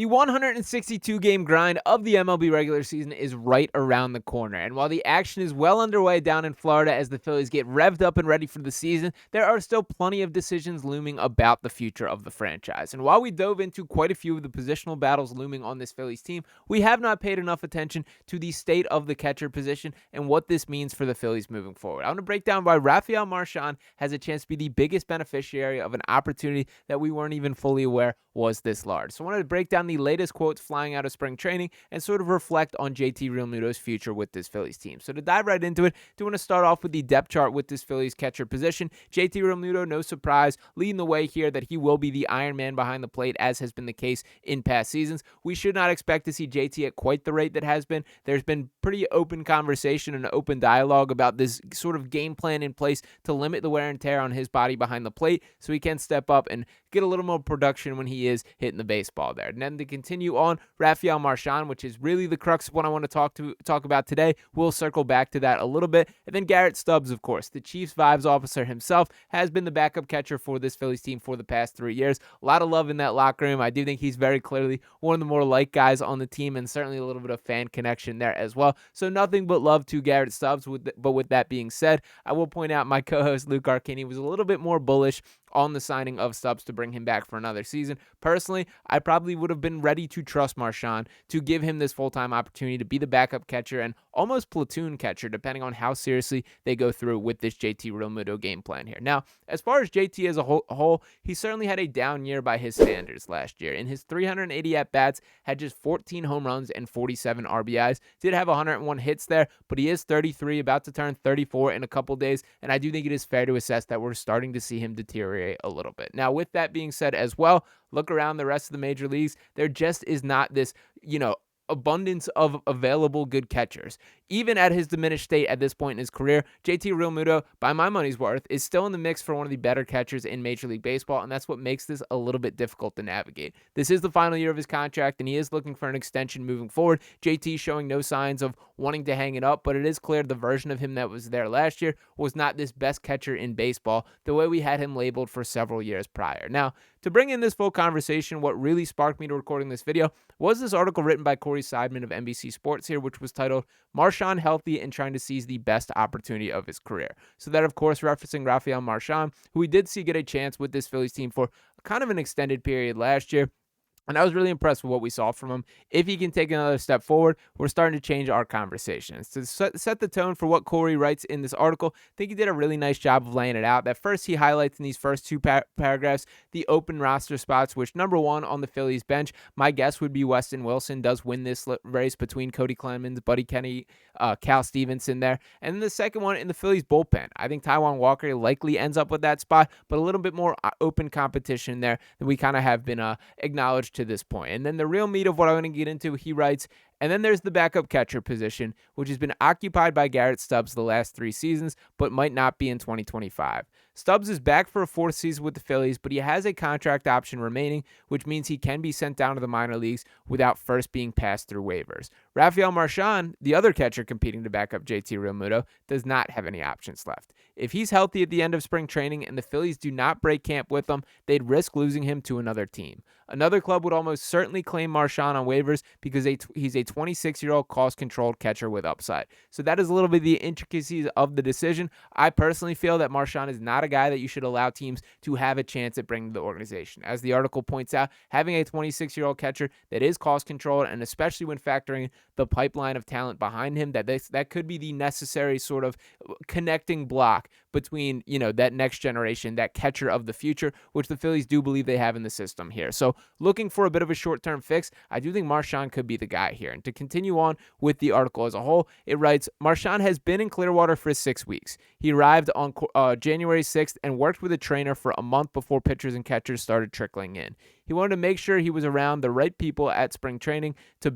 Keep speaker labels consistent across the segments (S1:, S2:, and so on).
S1: The 162-game grind of the MLB regular season is right around the corner, and while the action is well underway down in Florida as the Phillies get revved up and ready for the season, there are still plenty of decisions looming about the future of the franchise. And while we dove into quite a few of the positional battles looming on this Phillies team, we have not paid enough attention to the state of the catcher position and what this means for the Phillies moving forward. I want to break down why Rafael Marchan has a chance to be the biggest beneficiary of an opportunity that we weren't even fully aware was this large. So I wanted to break down the latest quotes flying out of spring training and sort of reflect on JT Realmuto's future with this Phillies team. So to dive right into it, I want to start off with the depth chart with this Phillies catcher position. JT Realmuto, no surprise, leading the way here that he will be the Iron Man behind the plate, as has been the case in past seasons. We should not expect to see JT at quite the rate that has been. There's been pretty open conversation and open dialogue about this sort of game plan in place to limit the wear and tear on his body behind the plate so he can step up and get a little more production when he is hitting the baseball there. And then to continue on, Rafael Marchan, which is really the crux of what I want to talk about today. We'll circle back to that a little bit. And then Garrett Stubbs, of course, the Chiefs vibes officer himself, has been the backup catcher for this Phillies team for the past 3 years. A lot of love in that locker room. I do think he's very clearly one of the more liked guys on the team, and certainly a little bit of fan connection there as well. So nothing but love to Garrett Stubbs. But with that being said, I will point out my co-host Luke Arcini was a little bit more bullish on the signing of Stubbs to bring him back for another season. Personally, I probably would have been ready to trust Marchan to give him this full-time opportunity to be the backup catcher and almost platoon catcher, depending on how seriously they go through with this JT Realmuto game plan here. Now, as far as JT as a whole, he certainly had a down year by his standards last year. In his 380 at-bats, had just 14 home runs and 47 RBIs. Did have 101 hits there, but he is 33, about to turn 34 in a couple days, and I do think it is fair to assess that we're starting to see him deteriorate a little bit. Now, with that being said as well, look around the rest of the major leagues. There just is not this, abundance of available good catchers. Even at his diminished state at this point in his career, JT Realmuto, by my money's worth, is still in the mix for one of the better catchers in Major League Baseball, and that's what makes this a little bit difficult to navigate. This is the final year of his contract, and he is looking for an extension moving forward. JT showing no signs of wanting to hang it up, but it is clear the version of him that was there last year was not this best catcher in baseball, the way we had him labeled for several years prior. Now, to bring in this full conversation, what really sparked me to recording this video was this article written by Corey Seidman of NBC Sports here, which was titled, Marchan Healthy and Trying to Seize the Best Opportunity of His Career. So that, of course, referencing Rafael Marchan, who we did see get a chance with this Phillies team for kind of an extended period last year. And I was really impressed with what we saw from him. If he can take another step forward, we're starting to change our conversations. To set the tone for what Corey writes in this article, I think he did a really nice job of laying it out. That first, he highlights in these first two paragraphs the open roster spots, which number one on the Phillies bench, my guess would be Weston Wilson does win this race between Cody Clemens, Buddy Kenny, Cal Stevenson there. And then the second one in the Phillies bullpen. I think Taijuan Walker likely ends up with that spot, but a little bit more open competition there than we kind of have been acknowledged to this point. And then the real meat of what I want to get into, he writes, and then there's the backup catcher position, which has been occupied by Garrett Stubbs the last 3 seasons, but might not be in 2025. Stubbs is back for a 4th season with the Phillies, but he has a contract option remaining, which means he can be sent down to the minor leagues without first being passed through waivers. Rafael Marchan, the other catcher competing to back up JT Realmuto, does not have any options left. If he's healthy at the end of spring training and the Phillies do not break camp with him, they'd risk losing him to another team. Another club would almost certainly claim Marchan on waivers because he's a 26-year-old cost-controlled catcher with upside. So that is a little bit the intricacies of the decision. I personally feel that Marchan is not a guy that you should allow teams to have a chance at bringing to the organization. As the article points out, having a 26-year-old catcher that is cost-controlled, and especially when factoring the pipeline of talent behind him, that could be the necessary sort of connecting block between, that next generation, that catcher of the future, which the Phillies do believe they have in the system here. So looking for a bit of a short-term fix, I do think Marchan could be the guy here. And to continue on with the article as a whole, it writes, Marchan has been in Clearwater for 6 weeks. He arrived on January 6th and worked with a trainer for a month before pitchers and catchers started trickling in. He wanted to make sure he was around the right people at spring training for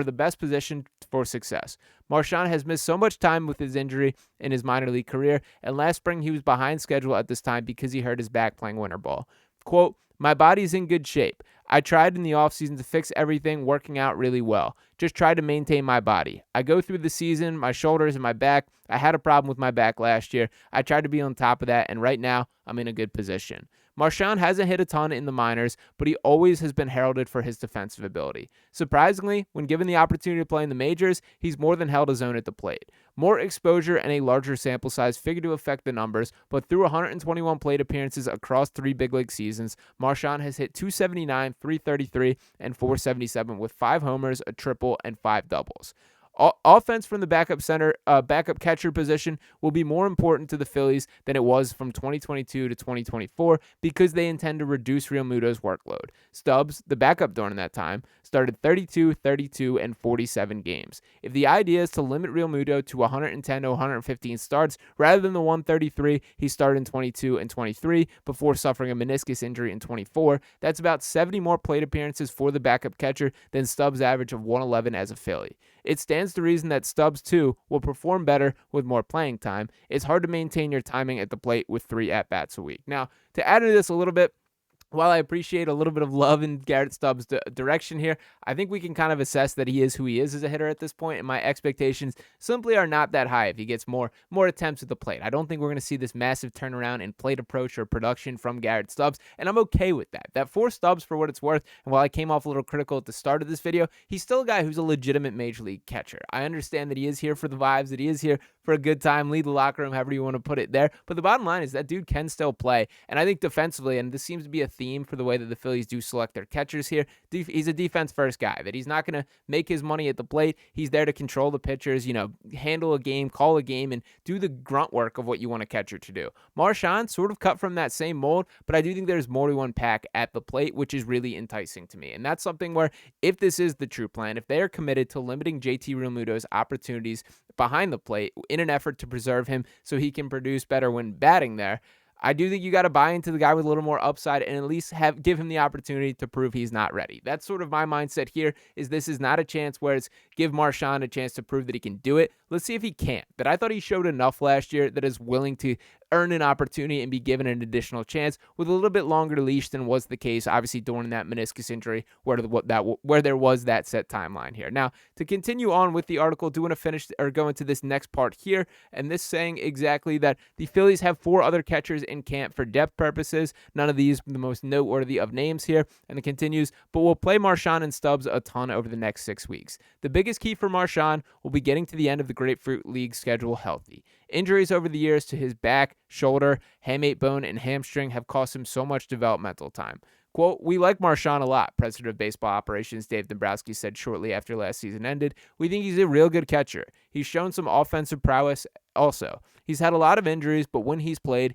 S1: the best position for success. Marchan has missed so much time with his injury in his minor league career, and last spring he was behind schedule at this time because he hurt his back playing winter ball. Quote, my body's in good shape. I tried in the offseason to fix everything, working out really well. Just tried to maintain my body. I go through the season, my shoulders and my back. I had a problem with my back last year. I tried to be on top of that, and right now I'm in a good position. Marchan hasn't hit a ton in the minors, but he always has been heralded for his defensive ability. Surprisingly, when given the opportunity to play in the majors, he's more than held his own at the plate. More exposure and a larger sample size figure to affect the numbers, but through 121 plate appearances across 3 big league seasons, Marchan has hit .279, .333, and .477 with 5 homers, a triple, and 5 doubles. Offense from the backup catcher position will be more important to the Phillies than it was from 2022 to 2024 because they intend to reduce Realmuto's workload. Stubbs, the backup during that time, started 32, 32, and 47 games. If the idea is to limit Realmuto to 110 to 115 starts rather than the 133 he started in 22 and 23 before suffering a meniscus injury in 24, that's about 70 more plate appearances for the backup catcher than Stubbs' average of 111 as a Philly. It stands to reason that Stubbs, too, will perform better with more playing time. It's hard to maintain your timing at the plate with 3 at-bats a week. Now, to add to this a little bit, while I appreciate a little bit of love in Garrett Stubbs' direction here, I think we can kind of assess that he is who he is as a hitter at this point, and my expectations simply are not that high if he gets more attempts at the plate. I don't think we're going to see this massive turnaround in plate approach or production from Garrett Stubbs, and I'm okay with that. That for Stubbs, for what it's worth, and while I came off a little critical at the start of this video, he's still a guy who's a legitimate major league catcher. I understand that he is here for the vibes, that he is here for a good time, lead the locker room, however you want to put it there, but the bottom line is that dude can still play, and I think defensively, and this seems to be a theme for the way that the Phillies do select their catchers here. He's a defense-first guy, that he's not going to make his money at the plate. He's there to control the pitchers, handle a game, call a game, and do the grunt work of what you want a catcher to do. Marchan sort of cut from that same mold, but I do think there's more to unpack at the plate, which is really enticing to me. And that's something where, if this is the true plan, if they are committed to limiting JT Realmuto's opportunities behind the plate in an effort to preserve him so he can produce better when batting there, I do think you got to buy into the guy with a little more upside and at least give him the opportunity to prove he's not ready. That's sort of my mindset here, is this is not a chance where it's give Marchan a chance to prove that he can do it. Let's see if he can't. That I thought he showed enough last year that is willing to earn an opportunity and be given an additional chance with a little bit longer leash than was the case, obviously, during that meniscus injury where there was that set timeline here. Now, to continue on with the article, do want to finish or go into this next part here, and this saying exactly that the Phillies have 4 other catchers in camp for depth purposes. None of these the most noteworthy of names here, and it continues, but we'll play Marchan and Stubbs a ton over the next 6 weeks. The biggest key for Marchan will be getting to the end of the Grapefruit League schedule healthy. Injuries over the years to his back, shoulder, hamate bone, and hamstring have cost him so much developmental time. Quote, "We like Marchan a lot," President of Baseball Operations Dave Dombrowski said shortly after last season ended. "We think he's a real good catcher. He's shown some offensive prowess also. He's had a lot of injuries, but when he's played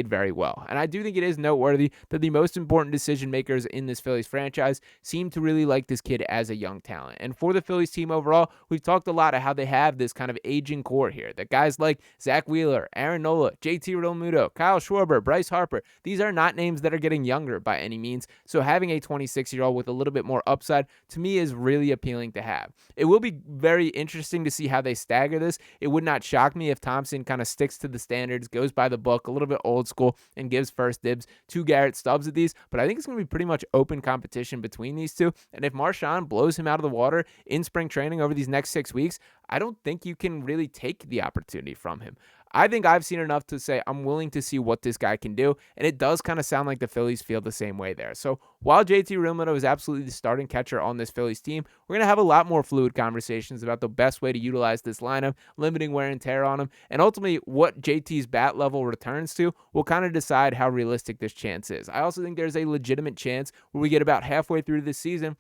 S1: very well." And I do think it is noteworthy that the most important decision makers in this Phillies franchise seem to really like this kid as a young talent. And for the Phillies team overall, we've talked a lot of how they have this kind of aging core here. That guys like Zack Wheeler, Aaron Nola, JT Realmuto, Kyle Schwarber, Bryce Harper, these are not names that are getting younger by any means. So having a 26-year-old with a little bit more upside, to me, is really appealing to have. It will be very interesting to see how they stagger this. It would not shock me if Thomson kind of sticks to the standards, goes by the book, a little bit old school, and gives first dibs to Garrett Stubbs at these. But I think it's going to be pretty much open competition between these two. And if Marchan blows him out of the water in spring training over these next 6 weeks, I don't think you can really take the opportunity from him. I think I've seen enough to say I'm willing to see what this guy can do, and it does kind of sound like the Phillies feel the same way there. So while JT Realmuto is absolutely the starting catcher on this Phillies team, we're going to have a lot more fluid conversations about the best way to utilize this lineup, limiting wear and tear on him, and ultimately what JT's bat level returns to will kind of decide how realistic this chance is. I also think there's a legitimate chance where we get about halfway through this season,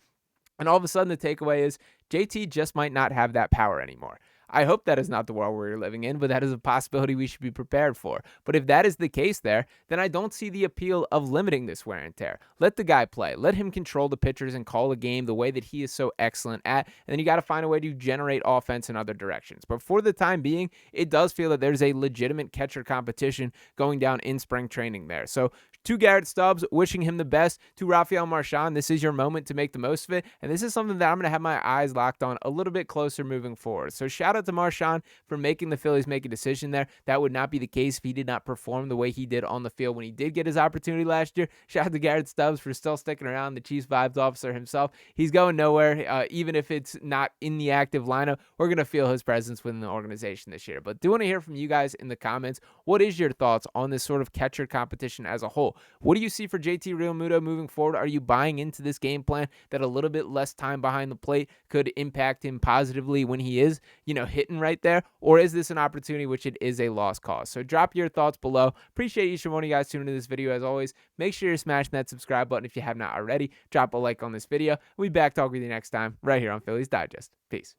S1: and all of a sudden the takeaway is JT just might not have that power anymore. I hope that is not the world we're living in, but that is a possibility we should be prepared for. But if that is the case there, then I don't see the appeal of limiting this wear and tear. Let the guy play. Let him control the pitchers and call a game the way that he is so excellent at, and then you got to find a way to generate offense in other directions. But for the time being, it does feel that there's a legitimate catcher competition going down in spring training there. So to Garrett Stubbs, wishing him the best. To Rafael Marchan, this is your moment to make the most of it, and this is something that I'm going to have my eyes locked on a little bit closer moving forward. So shout shout out to Marchan for making the Phillies make a decision there. That would not be the case if he did not perform the way he did on the field when he did get his opportunity last year. Shout out to Garrett Stubbs for still sticking around, the Chiefs vibes officer himself. He's going nowhere. Even if it's not in the active lineup, we're going to feel his presence within the organization this year. But do want to hear from you guys in the comments. What is your thoughts on this sort of catcher competition as a whole? What do you see for JT Realmuto moving forward? Are you buying into this game plan that a little bit less time behind the plate could impact him positively when he is, hitting right there? Or is this an opportunity which it is a lost cause? So drop your thoughts below. Appreciate each one of you guys tuning into this video as always. Make sure you're smashing that subscribe button if you have not already. Drop a like on this video. We'll be back talking with you next time right here on Phillies Digest. Peace.